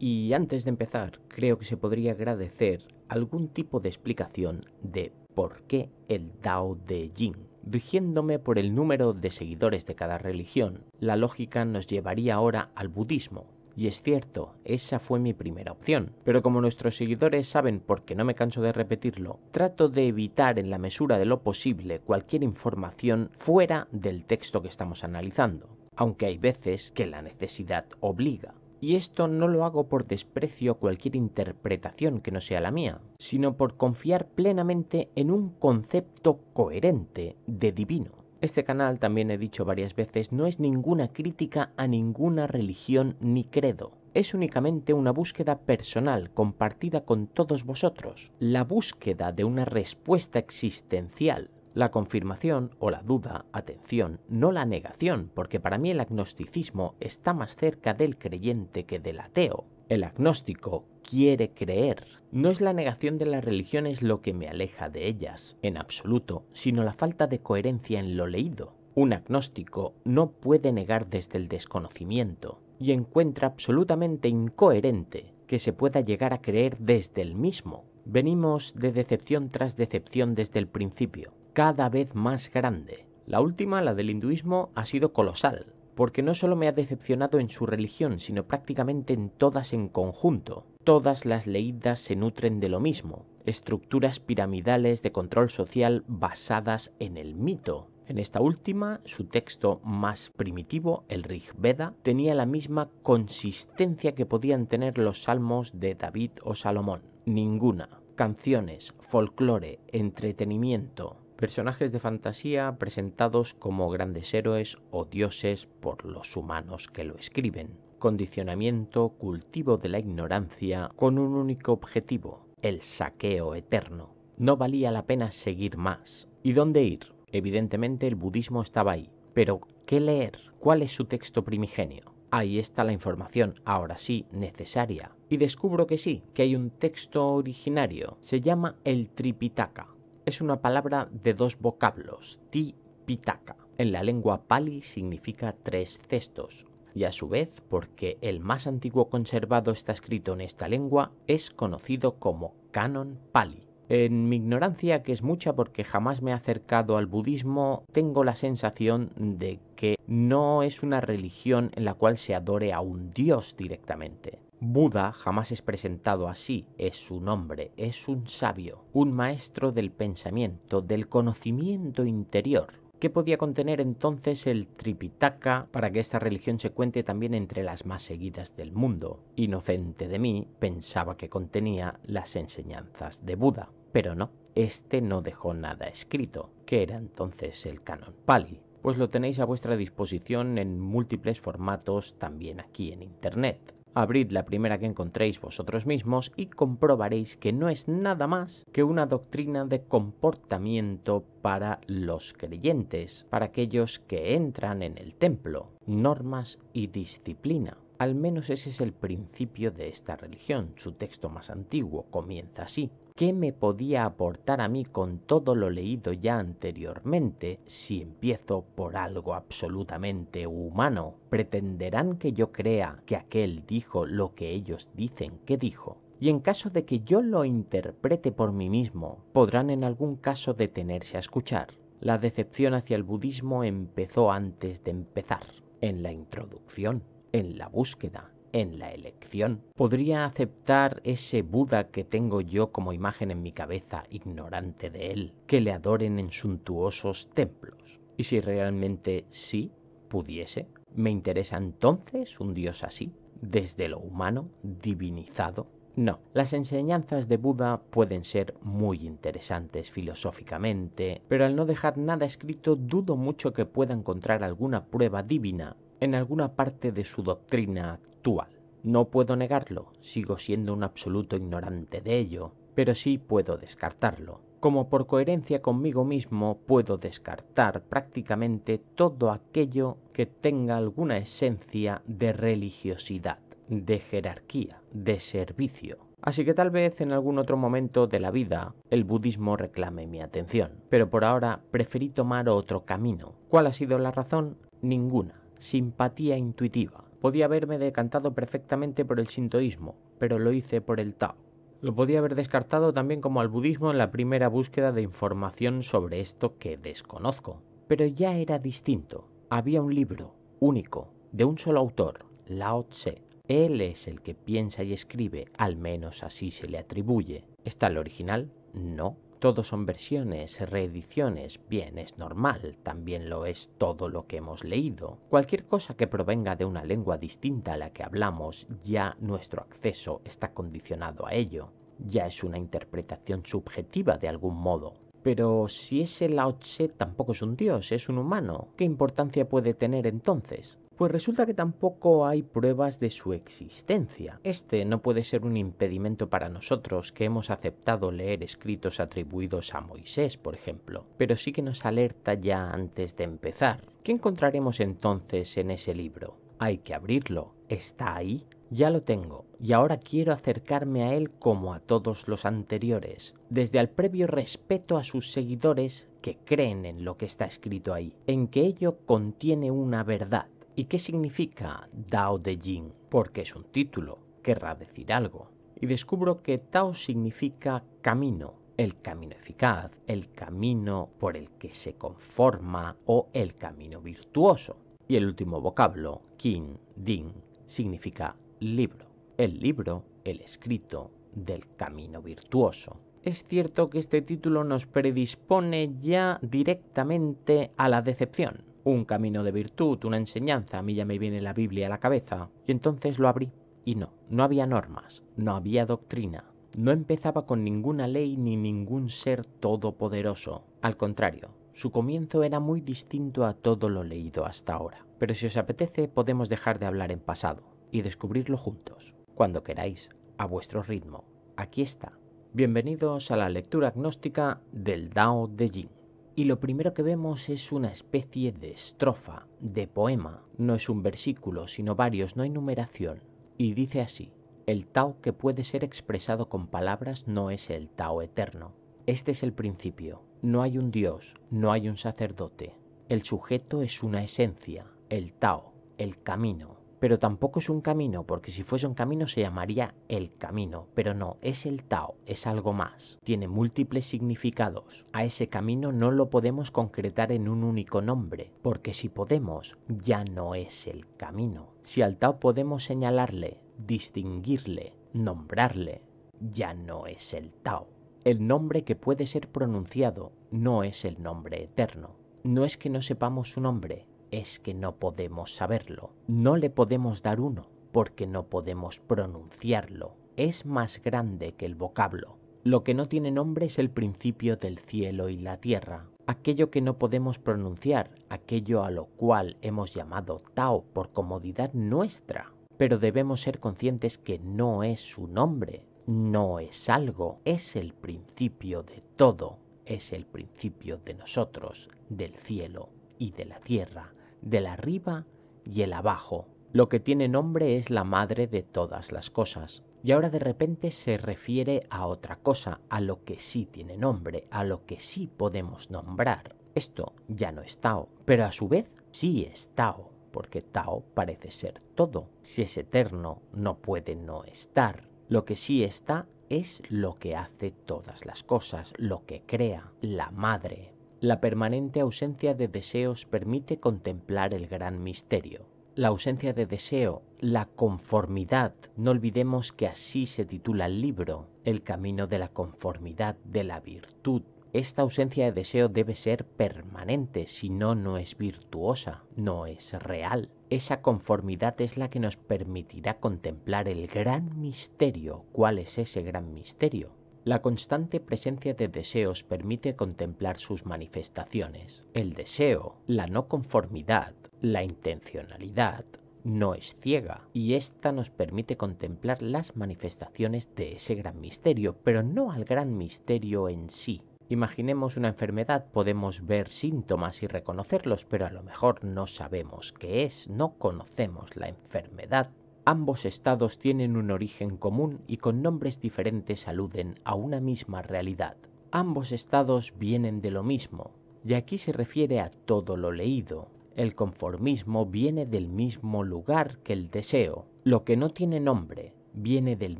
Y antes de empezar, creo que se podría agradecer algún tipo de explicación de por qué el Tao Te Ching. Rigiéndome por el número de seguidores de cada religión, la lógica nos llevaría ahora al budismo. Y es cierto, esa fue mi primera opción, pero como nuestros seguidores saben, porque no me canso de repetirlo, trato de evitar en la mesura de lo posible cualquier información fuera del texto que estamos analizando, aunque hay veces que la necesidad obliga. Y esto no lo hago por desprecio a cualquier interpretación que no sea la mía, sino por confiar plenamente en un concepto coherente de divino. Este canal, también he dicho varias veces, no es ninguna crítica a ninguna religión ni credo. Es únicamente una búsqueda personal compartida con todos vosotros. La búsqueda de una respuesta existencial. La confirmación o la duda, atención, no la negación, porque para mí el agnosticismo está más cerca del creyente que del ateo. El agnóstico quiere creer. No es la negación de las religiones lo que me aleja de ellas, en absoluto, sino la falta de coherencia en lo leído. Un agnóstico no puede negar desde el desconocimiento y encuentra absolutamente incoherente que se pueda llegar a creer desde el mismo. Venimos de decepción tras decepción desde el principio, cada vez más grande. La última, la del hinduismo, ha sido colosal, porque no solo me ha decepcionado en su religión, sino prácticamente en todas en conjunto. Todas las leídas se nutren de lo mismo, estructuras piramidales de control social basadas en el mito. En esta última, su texto más primitivo, el Rig Veda, tenía la misma consistencia que podían tener los salmos de David o Salomón. Ninguna. Canciones, folclore, entretenimiento, personajes de fantasía presentados como grandes héroes o dioses por los humanos que lo escriben. Condicionamiento, cultivo de la ignorancia con un único objetivo, el saqueo eterno. No valía la pena seguir más. ¿Y dónde ir? Evidentemente el budismo estaba ahí. Pero, ¿qué leer? ¿Cuál es su texto primigenio? Ahí está la información, ahora sí, necesaria. Y descubro que sí, que hay un texto originario. Se llama el Tripitaka. Es una palabra de dos vocablos, Tipitaka. En la lengua pali significa 3 cestos. Y a su vez, porque el más antiguo conservado está escrito en esta lengua, es conocido como Canon Pali. En mi ignorancia, que es mucha porque jamás me he acercado al budismo, tengo la sensación de que no es una religión en la cual se adore a un dios directamente. Buda jamás es presentado así, es su nombre, es un sabio, un maestro del pensamiento, del conocimiento interior. ¿Qué podía contener entonces el Tripitaka para que esta religión se cuente también entre las más seguidas del mundo? Inocente de mí, pensaba que contenía las enseñanzas de Buda, pero no, este no dejó nada escrito. ¿Qué era entonces el Canon Pali? Pues lo tenéis a vuestra disposición en múltiples formatos también aquí en Internet. Abrid la primera que encontréis vosotros mismos y comprobaréis que no es nada más que una doctrina de comportamiento para los creyentes, para aquellos que entran en el templo, normas y disciplina. Al menos ese es el principio de esta religión. Su texto más antiguo comienza así. ¿Qué me podía aportar a mí con todo lo leído ya anteriormente si empiezo por algo absolutamente humano? ¿Pretenderán que yo crea que aquel dijo lo que ellos dicen que dijo? Y en caso de que yo lo interprete por mí mismo, podrán en algún caso detenerse a escuchar. La decepción hacia el budismo empezó antes de empezar, en la introducción, en la búsqueda, en la elección. ¿Podría aceptar ese Buda que tengo yo como imagen en mi cabeza, ignorante de él, que le adoren en suntuosos templos? Y si realmente sí pudiese, ¿me interesa entonces un dios así, desde lo humano, divinizado? No, las enseñanzas de Buda pueden ser muy interesantes filosóficamente, pero al no dejar nada escrito dudo mucho que pueda encontrar alguna prueba divina en alguna parte de su doctrina actual. No puedo negarlo, sigo siendo un absoluto ignorante de ello, pero sí puedo descartarlo. Como por coherencia conmigo mismo puedo descartar prácticamente todo aquello que tenga alguna esencia de religiosidad, de jerarquía, de servicio. Así que tal vez en algún otro momento de la vida el budismo reclame mi atención, pero por ahora preferí tomar otro camino. ¿Cuál ha sido la razón? Ninguna. Simpatía intuitiva. Podía haberme decantado perfectamente por el shintoísmo, pero lo hice por el Tao. Lo podía haber descartado también como al budismo en la primera búsqueda de información sobre esto que desconozco. Pero ya era distinto. Había un libro, único, de un solo autor, Lao Tse. Él es el que piensa y escribe, al menos así se le atribuye. ¿Está el original? No. Todos son versiones, reediciones. Bien, es normal, también lo es todo lo que hemos leído. Cualquier cosa que provenga de una lengua distinta a la que hablamos, ya nuestro acceso está condicionado a ello. Ya es una interpretación subjetiva de algún modo. Pero si ese Lao Tse tampoco es un dios, es un humano, ¿qué importancia puede tener entonces? Pues resulta que tampoco hay pruebas de su existencia. Este no puede ser un impedimento para nosotros que hemos aceptado leer escritos atribuidos a Moisés, por ejemplo, pero sí que nos alerta ya antes de empezar. ¿Qué encontraremos entonces en ese libro? Hay que abrirlo. ¿Está ahí? Ya lo tengo, y ahora quiero acercarme a él como a todos los anteriores, desde el previo respeto a sus seguidores que creen en lo que está escrito ahí, en que ello contiene una verdad. ¿Y qué significa Dao de Jing? Porque es un título, querrá decir algo. Y descubro que Tao significa camino, el camino eficaz, el camino por el que se conforma o el camino virtuoso. Y el último vocablo, Qin, Ding, significa libro. El libro, el escrito del camino virtuoso. Es cierto que este título nos predispone ya directamente a la decepción. Un camino de virtud, una enseñanza, a mí ya me viene la Biblia a la cabeza. Y entonces lo abrí. Y no había normas, no había doctrina. No empezaba con ninguna ley ni ningún ser todopoderoso. Al contrario, su comienzo era muy distinto a todo lo leído hasta ahora. Pero si os apetece, podemos dejar de hablar en pasado y descubrirlo juntos, cuando queráis, a vuestro ritmo. Aquí está. Bienvenidos a la lectura agnóstica del Dao de Jing. Y lo primero que vemos es una especie de estrofa, de poema. No es un versículo, sino varios, no hay numeración. Y dice así: el Tao que puede ser expresado con palabras no es el Tao eterno. Este es el principio. No hay un Dios, no hay un sacerdote. El sujeto es una esencia, el Tao, el camino. Pero tampoco es un camino, porque si fuese un camino se llamaría el camino, pero no, es el Tao, es algo más, tiene múltiples significados. A ese camino no lo podemos concretar en un único nombre, porque si podemos, ya no es el camino. Si al Tao podemos señalarle, distinguirle, nombrarle, ya no es el Tao. El nombre que puede ser pronunciado no es el nombre eterno. No es que no sepamos su nombre, es que no podemos saberlo. No le podemos dar uno, porque no podemos pronunciarlo. Es más grande que el vocablo. Lo que no tiene nombre es el principio del cielo y la tierra. Aquello que no podemos pronunciar, aquello a lo cual hemos llamado Tao por comodidad nuestra. Pero debemos ser conscientes que no es su nombre, no es algo, es el principio de todo, es el principio de nosotros, del cielo y de la tierra, del arriba y el abajo. Lo que tiene nombre es la madre de todas las cosas. Y ahora de repente se refiere a otra cosa, a lo que sí tiene nombre, a lo que sí podemos nombrar. Esto ya no es Tao, pero a su vez sí es Tao, porque Tao parece ser todo. Si es eterno, no puede no estar. Lo que sí está es lo que hace todas las cosas, lo que crea, la madre. La permanente ausencia de deseos permite contemplar el gran misterio. La ausencia de deseo, la conformidad. No olvidemos que así se titula el libro, el camino de la conformidad, de la virtud. Esta ausencia de deseo debe ser permanente, si no, no es virtuosa, no es real. Esa conformidad es la que nos permitirá contemplar el gran misterio. ¿Cuál es ese gran misterio? La constante presencia de deseos permite contemplar sus manifestaciones. El deseo, la no conformidad, la intencionalidad, no es ciega, y ésta nos permite contemplar las manifestaciones de ese gran misterio, pero no al gran misterio en sí. Imaginemos una enfermedad, podemos ver síntomas y reconocerlos, pero a lo mejor no sabemos qué es, no conocemos la enfermedad. Ambos estados tienen un origen común y con nombres diferentes aluden a una misma realidad. Ambos estados vienen de lo mismo, y aquí se refiere a todo lo leído. El conformismo viene del mismo lugar que el deseo. Lo que no tiene nombre viene del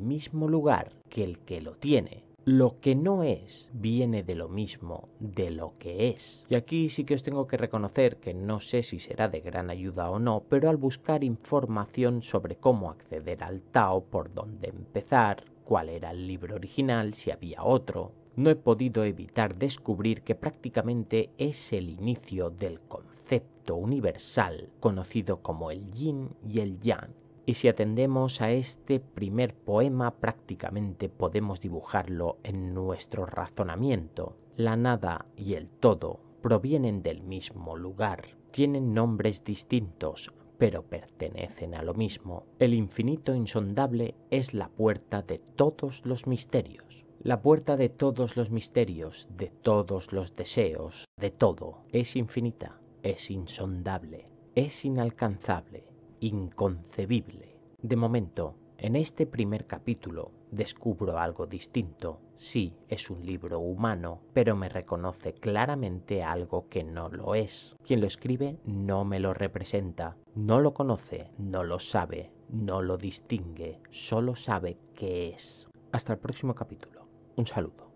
mismo lugar que el que lo tiene. Lo que no es viene de lo mismo de lo que es. Y aquí sí que os tengo que reconocer que no sé si será de gran ayuda o no, pero al buscar información sobre cómo acceder al Tao, por dónde empezar, cuál era el libro original, si había otro, no he podido evitar descubrir que prácticamente es el inicio del concepto universal conocido como el yin y el yang. Y si atendemos a este primer poema, prácticamente podemos dibujarlo en nuestro razonamiento. La nada y el todo provienen del mismo lugar, tienen nombres distintos, pero pertenecen a lo mismo. El infinito insondable es la puerta de todos los misterios. La puerta de todos los misterios, de todos los deseos, de todo, es infinita, es insondable, es inalcanzable, inconcebible. De momento, en este primer capítulo, descubro algo distinto. Sí, es un libro humano, pero me reconoce claramente algo que no lo es. Quien lo escribe no me lo representa, no lo conoce, no lo sabe, no lo distingue, solo sabe qué es. Hasta el próximo capítulo. Un saludo.